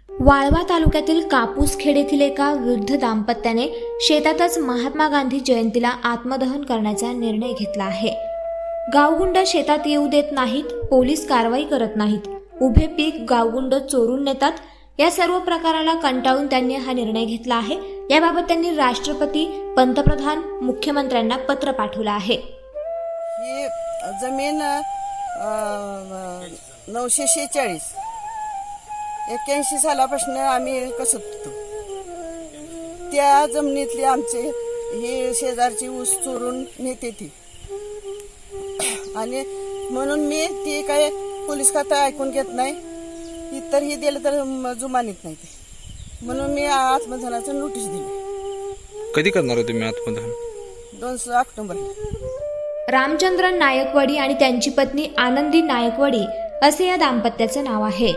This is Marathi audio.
वाळवा तालुक्यातील कापूसखेड येथील एका वृद्ध दाम्पत्याने शेतातच महात्मा गांधी जयंतीला आत्मदहन करण्याचा निर्णय घेतला आहे। गावगुंड शेतात येऊ देत नाहीत, पोलीस कारवाई करत नाहीत, उभे पीक गावगुंड चोरून नेतात। या सर्व प्रकाराला कंटाळून त्यांनी हा निर्णय घेतला आहे। याबाबत त्यांनी राष्ट्रपती, पंतप्रधान, मुख्यमंत्र्यांना पत्र पाठवलं आहे। ही जमीन 946 81 सालापासून आम्ही कसत होतो। त्या जमिनीतली आमचे ही शेजारची ऊस चोरून नेते ती, आणि म्हणून मी ती काय पोलीस खातं ऐकून घेत नाही, इतर ही दिलं तर जुमानीत नाही ते, म्हणून मी आत्मदहनाचं नोटीस दिली। कधी करणार होते तुम्ही आत्मदहन? 2 ऑक्टोबरला। रामचंद्रन नायकवडी आणि त्यांची पत्नी आनंदी नायकवडी असे या दाम्पत्याचं नाव आहे।